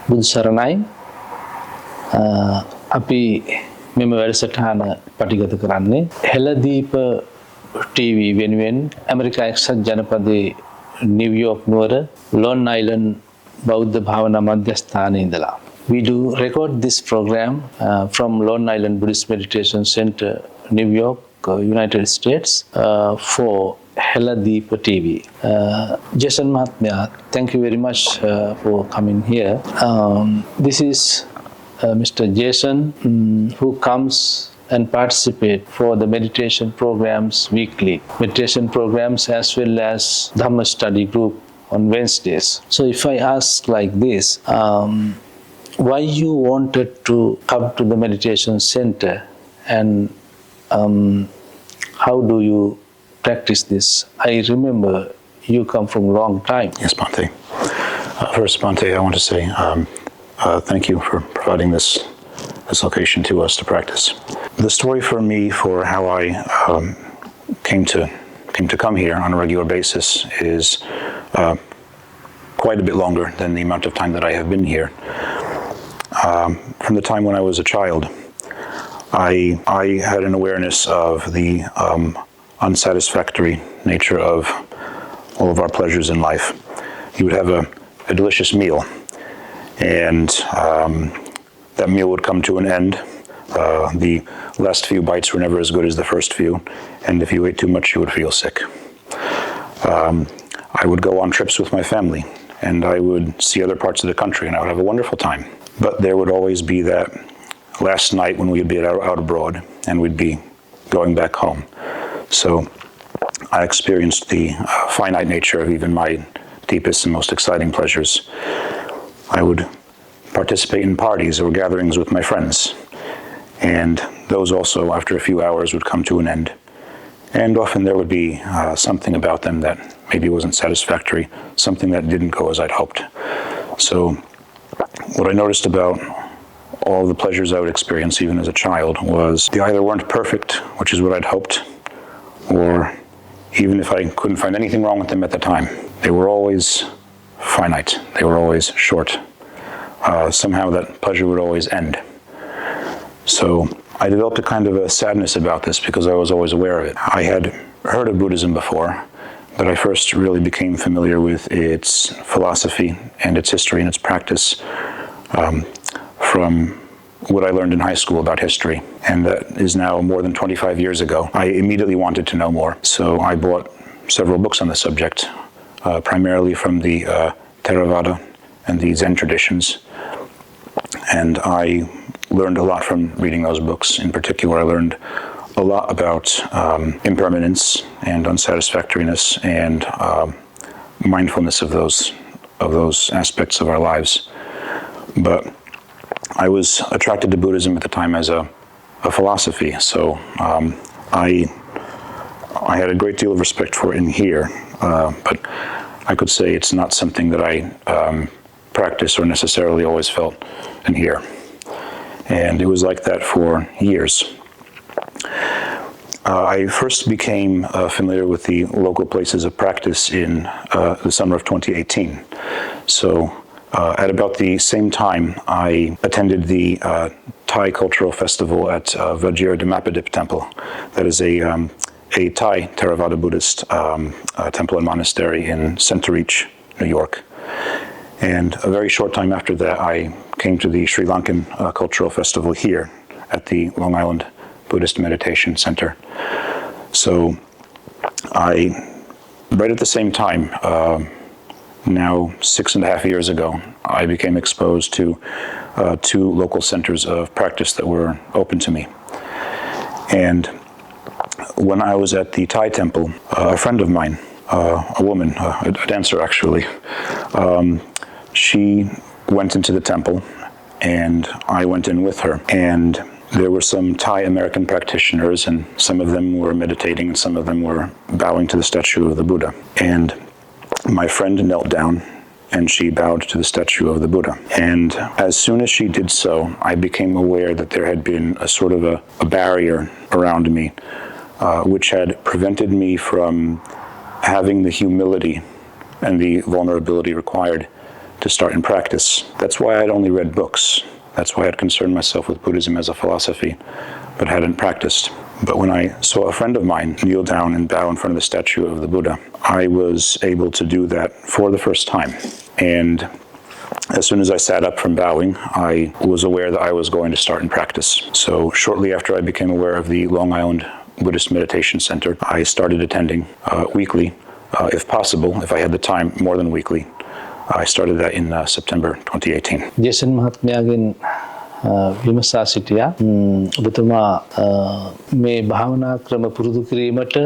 බුදු සරණයි අපි මෙම වැඩසටහන පටිගත කරන්නේ හෙළදීප ටීවී වෙනුවෙන් ඇමරිකා එක්සත් ජනපදයේ නිව්යෝක් නුවර ලොන් අයිලන්ඩ් බෞද්ධ භාවනා මධ්‍යස්ථානයේ ඉඳලා. We do record this program from Long Island Buddhist Meditation Center, New York, United States, for Heladeepa TV. Jason Mahatmya, thank you very much for coming here. This is Mr. Jason who comes and participate for the meditation programs weekly, meditation programs as well as Dhamma study group on Wednesdays. So if I ask like this, why you wanted to come to the meditation center and how do you practice this? I remember you come from a long time. Yes, Bhante. First, Bhante, I want to say thank you for providing this location to us to practice. The story for me for how I came to come here on a regular basis is quite a bit longer than the amount of time that I have been here. From the time when I was a child, I had an awareness of the unsatisfactory nature of all of our pleasures in life. You would have a delicious meal, and that meal would come to an end. The last few bites were never as good as the first few, and if you ate too much, you would feel sick. I would go on trips with my family, and I would see other parts of the country, and I would have a wonderful time. But there would always be that last night when we'd be out abroad, and we'd be going back home. So I experienced the finite nature of even my deepest and most exciting pleasures. I would participate in parties or gatherings with my friends, and those also, after a few hours, would come to an end. And often there would be something about them that maybe wasn't satisfactory, something that didn't go as I'd hoped. So what I noticed about all the pleasures I would experience even as a child was they either weren't perfect, which is what I'd hoped, or even if I couldn't find anything wrong with them at the time, they were always finite, they were always short. Somehow that pleasure would always end. So I developed a kind of a sadness about this because I was always aware of it. I had heard of Buddhism before, but I first really became familiar with its philosophy and its history and its practice from what I learned in high school about history, and that is now more than 25 years ago. I immediately wanted to know more, so I bought several books on the subject, primarily from the Theravada and the Zen traditions, and I learned a lot from reading those books. In particular, I learned a lot about impermanence and unsatisfactoriness and mindfulness of those aspects of our lives. But I was attracted to Buddhism at the time as a philosophy, so I had a great deal of respect for it in here, but I could say it's not something that I practice or necessarily always felt in here. And it was like that for years. I first became familiar with the local places of practice in the summer of 2018. So at about the same time, I attended the Thai Cultural Festival at Vajradharamadip Temple. That is a Thai Theravada Buddhist temple and monastery in Center Reach, New York. And a very short time after that, I came to the Sri Lankan Cultural Festival here at the Long Island Buddhist Meditation Center. So right at the same time, now 6.5 years ago, I became exposed to two local centers of practice that were open to me. And when I was at the Thai temple, a friend of mine, a woman, a dancer actually, she went into the temple and I went in with her. And there were some Thai American practitioners, and some of them were meditating and some of them were bowing to the statue of the Buddha. And my friend knelt down and she bowed to the statue of the Buddha. And as soon as she did so, I became aware that there had been a sort of a barrier around me, which had prevented me from having the humility and the vulnerability required to start in practice. That's why I'd only read books. That's why I'd concerned myself with Buddhism as a philosophy, but hadn't practiced. But when I saw a friend of mine kneel down and bow in front of the statue of the Buddha, I was able to do that for the first time. And as soon as I sat up from bowing, I was aware that I was going to start in practice. So shortly after I became aware of the Long Island Buddhist Meditation Center, I started attending weekly, if possible, if I had the time, more than weekly. I started that in September 2018. ජේසන් මහත්මයාගෙන් විමසා සිටියා ඔබතුමා මේ භාවනා ක්‍රම පුරුදු කිරීමට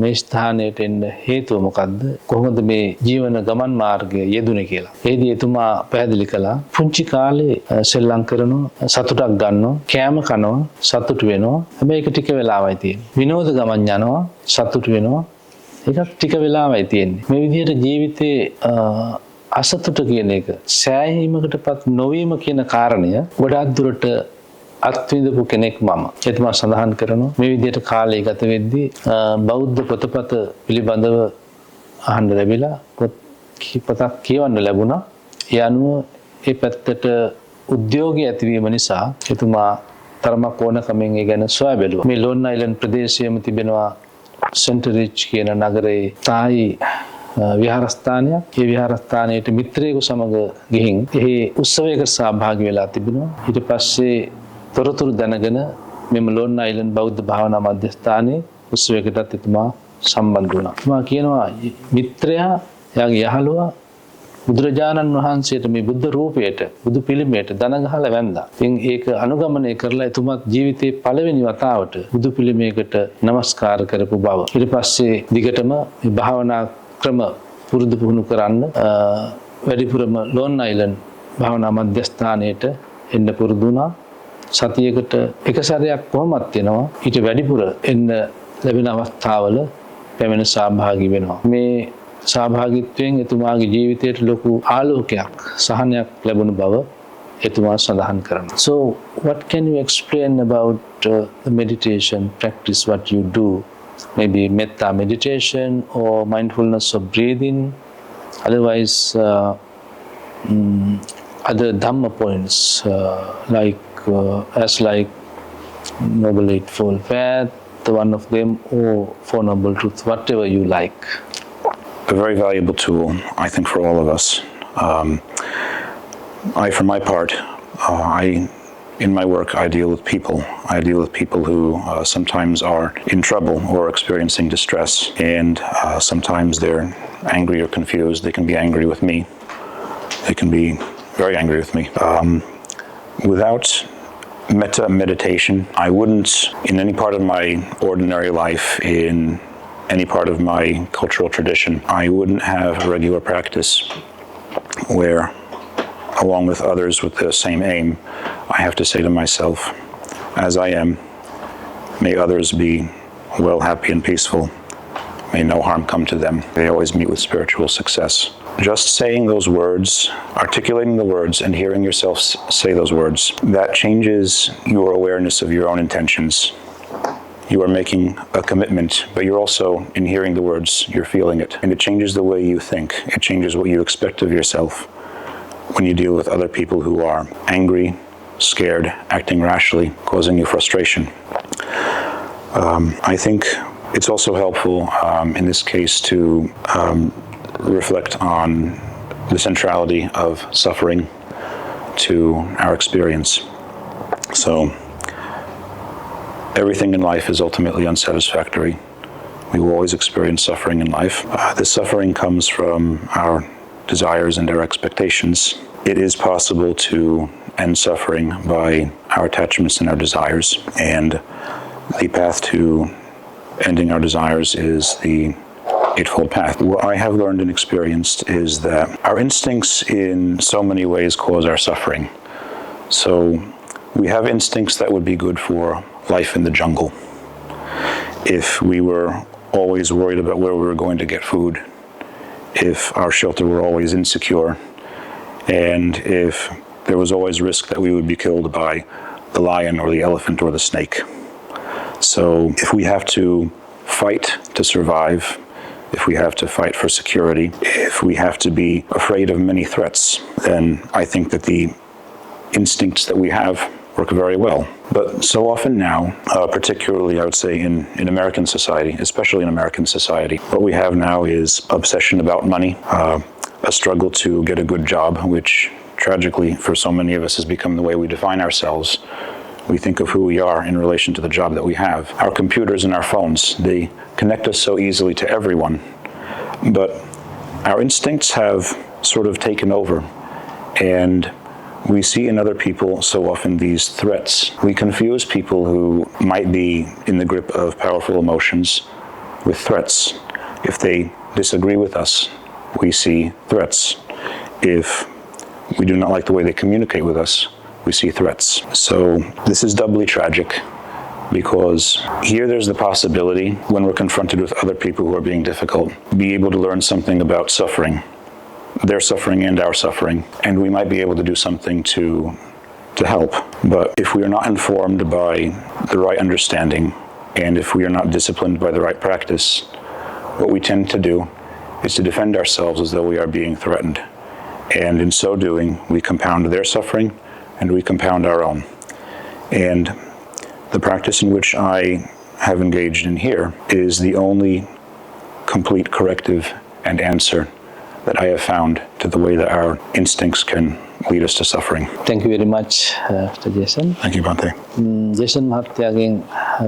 මේ ස්ථානයට එන්න හේතුව මොකක්ද? කොහොමද මේ ජීවන ගමන් මාර්ගය යෙදුනේ කියලා. ඒදී එතුමා පැහැදිලි කළා පුංචි කාලේ සෙල්ලම් කරනවා, සතුටක් ගන්නවා, කෑම කනවා, සතුට වෙනවා. හැබැයි ඒක ටික වෙලාවයි තියෙන්නේ. විනෝද ගමන් යනවා, සතුට වෙනවා. ඒක ටික වෙලාවයි තියෙන්නේ. මේ විදිහට ජීවිතේ අසතුට කියන එක සෑහීමකටපත් නොවීම කියන කාරණය ගොඩාක් දුරට අත්විඳපු කෙනෙක් මම. එතුමා සඳහන් කරනවා මේ විදිහට කාලය ගත වෙද්දී බෞද්ධ පොතපත පිළිබඳව අහන්න ලැබිලා පොතක් කියවන්න ලැබුණා. ඒ අනුව ඒ පැත්තට උද්‍යෝගය ඇතිවීම නිසා එතුමා තරමක් ඕනකමින් ඒ ගැන සොයා බැලුවා. මේ ලොන් අයිලන්ඩ් ප්‍රදේශයේම තිබෙනවා සෙන්ටරිච් කියන නගරයේ තායි විහාරස්ථානයක්. ඒ විහාරස්ථානයට මිත්‍රයෙකු සමග ගිහින් එහි උත්සවයකට සහභාගී වෙලා තිබෙනවා. ඊට පස්සේ තොරතුරු දැනගෙන මෙම ලොන් අයිලන්ඩ් බෞද්ධ භාවනා මධ්‍යස්ථානයේ උත්සවයකටත් එතුමා සම්බන්ධ වුණා. එතුමා කියනවා මිත්‍රයා එයාගේ යහළුවා බුදුරජාණන් වහන්සේට මේ බුද්ධ රූපයට බුදු පිළිමයට දන ගහලා වැන්දා. ඉතින් ඒක අනුගමනය කරලා එතුමාත් ජීවිතේ පළවෙනි වතාවට බුදු පිළිමයකට নমස්කාර කරපු බව. ඊට පස්සේ දිගටම මේ භාවනා ක්‍රම පුරුදු පුහුණු කරන්න වැඩිපුරම ලොන් අයිලන්ඩ් භාවනා මධ්‍යස්ථානයට එන්න පුරුදු වුණා. සතියකට එක සැරයක් කොහොමත් වෙනවා. ඊට වැඩිපුර එන්න ලැබෙන අවස්ථාවල පැමිණ සහභාගී වෙනවා. මේ සහභාගීත්වයෙන් එතුමාගේ ජීවිතයට ලොකු ආලෝකයක් සහනයක් ලැබුණු බව එතුමා සඳහන් කරනවා. So what can you explain about the meditation practice, what you do? Maybe metta meditation or mindfulness of breathing, otherwise other dhamma points like noble eightfold path, the one of them, or four noble truths, whatever you like. A very valuable tool, I think, for all of us. For my part, in my work, I deal with people. I deal with people who sometimes are in trouble or experiencing distress, and sometimes they're angry or confused. They can be angry with me. They can be very angry with me. Without metta meditation, I wouldn't, in any part of my ordinary life, in any part of my cultural tradition, I wouldn't have a regular practice where, along with others with the same aim, I have to say to myself, as I am, may others be well, happy, and peaceful. May no harm come to them. They always meet with spiritual success. Just saying those words, articulating the words, and hearing yourself say those words, that changes your awareness of your own intentions. You are making a commitment, but you're also, in hearing the words, you're feeling it. And it changes the way you think. It changes what you expect of yourself when you deal with other people who are angry, scared, acting rashly, causing you frustration. I think it's also helpful in this case to reflect on the centrality of suffering to our experience. So, everything in life is ultimately unsatisfactory. We will always experience suffering in life. This suffering comes from our desires and our expectations. It is possible to end suffering by our attachments and our desires, and the path to ending our desires is the Eightfold Path. What I have learned and experienced is that our instincts in so many ways cause our suffering. So we have instincts that would be good for life in the jungle. If we were always worried about where we were going to get food, if our shelter were always insecure, and if there was always risk that we would be killed by the lion or the elephant or the snake. So if we have to fight to survive, if we have to fight for security, if we have to be afraid of many threats, then I think that the instincts that we have work very well. But so often now, particularly I would say in American society, especially in American society, what we have now is obsession about money, a struggle to get a good job, which tragically for so many of us has become the way we define ourselves. We think of who we are in relation to the job that we have. Our computers and our phones, they connect us so easily to everyone, but our instincts have sort of taken over, and we see in other people so often these threats. We confuse people who might be in the grip of powerful emotions with threats. If they disagree with us, we see threats. If we do not like the way they communicate with us, we see threats. So this is doubly tragic, because here there's the possibility, when we're confronted with other people who are being difficult, be able to learn something about suffering, their suffering and our suffering, and we might be able to do something to help. But if we are not informed by the right understanding, and if we are not disciplined by the right practice, what we tend to do is to defend ourselves as though we are being threatened. And in so doing, we compound their suffering and we compound our own. And the practice in which I have engaged in here is the only complete corrective and answer that I have found to the way that our instincts can lead us to suffering. Thank you very much, Mr. Jason. Thank you, Bhante. ජේසන් මහත්තයාගෙන්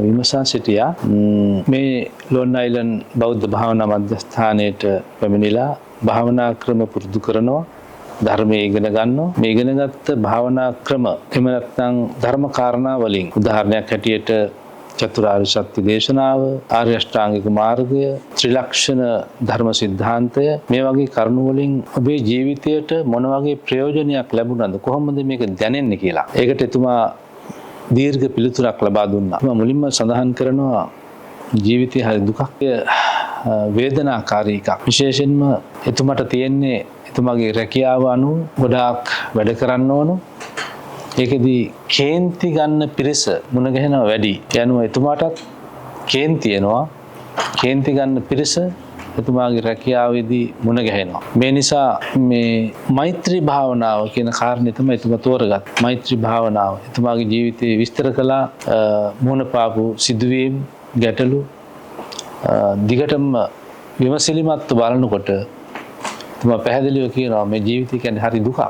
විමසා සිටියා මේ long island බෞද්ධ භාවනා මධ්‍යස්ථානයට පැමිණිලා භාවනා ක්‍රම පුරුදු කරනවා, ධර්මයේ ඉගෙන ගන්නවා. මේ ඉගෙනගත්ත භාවනා ක්‍රම එහෙම නැත්නම් ධර්ම කාරණා වලින් උදාහරණයක් හැටියට චතුරාර්ය සත්‍ය දේශනාව, ආර්ය අෂ්ටාංගික මාර්ගය, ත්‍රිලක්ෂණ ධර්ම සිද්ධාන්තය, මේ වගේ කරුණු වලින් ඔබේ ජීවිතයට මොන වගේ ප්‍රයෝජනයක් ලැබුණාද, කොහොමද මේක දැනෙන්නේ කියලා. ඒකට එතුමා දීර්ඝ පිළිතුරක් ලබා දුන්නා. මම මුලින්ම සඳහන් කරනවා ජීවිතය හරි දුකක්, වේදනාකාරී එකක්. විශේෂයෙන්ම එතුමාට තියෙන්නේ එතුමාගේ රැකියාව අනුව ගොඩාක් වැඩ කරන්න ඕන. ඒකෙදී කේන්ති ගන්න පිරිස මුණ ගැහෙනවා වැඩි. යනුව එතුමාටත් කේන්ති එනවා. කේන්ති ගන්න පිරිස එතුමාගේ රැකියාවේදී මුණ ගැහෙනවා. මේ නිසා මේ මෛත්‍රී භාවනාව කියන කාරණේ තමයි එතුමා තෝරගත්තේ. මෛත්‍රී භාවනාව එතුමාගේ ජීවිතේ විස්තර කළා. මුණ පාපු සිදුවීම්, ගැටලු දිගටම විමසිලිමත්ව බලනකොට එතුමා පැහැදිලිව කියනවා මේ ජීවිතය කියන්නේ හරි දුකක්.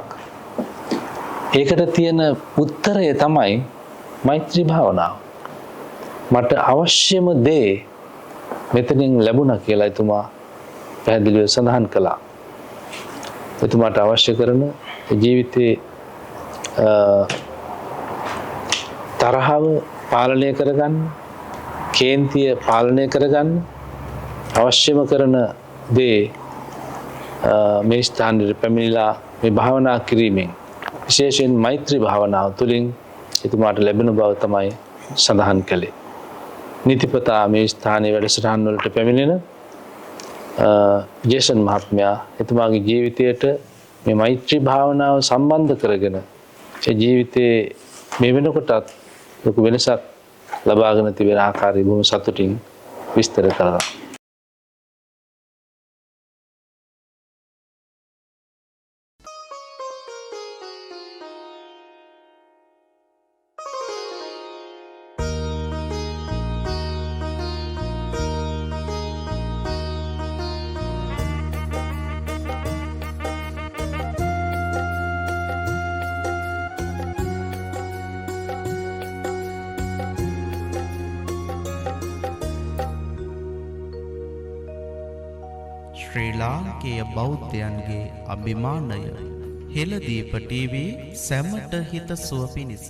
ඒකට තියෙන උත්තරය තමයි මෛත්‍රී භාවනාව. මට අවශ්‍යම දේ මෙතනින් ලැබුණා කියලා එතුමා පැහැදිලිව සඳහන් කළා. එතුමාට අවශ්‍ය කරන ජීවිතේ තරහව පාලනය කරගන්න, කේන්තිය පාලනය කරගන්න අවශ්‍යම කරන දේ මේ ස්ථානයේ පැමිණිලා මේ භාවනා කිරීමෙන්, විශේෂයෙන් මෛත්‍රී භාවනාව තුළින් එතුමාට ලැබෙන බව තමයි සඳහන් කළේ. නිතිපතා මේ ස්ථානයේ වැඩසටහන් වලට පැමිණෙන ජේසන් මහත්මයා එතුමාගේ ජීවිතයට මේ මෛත්‍රී භාවනාව සම්බන්ධ කරගෙන ඒ ජීවිතයේ මේ වෙනකොටත් ලොකු වෙනසක් ලබාගෙන තිබෙන ආකාරය බොහොම සතුටින් විස්තර කළා. ශ්‍රී ලාංකේය බෞද්ධයන්ගේ අභිමානය හෙළදීප ටීවී සැමට හිත සුව පිණිස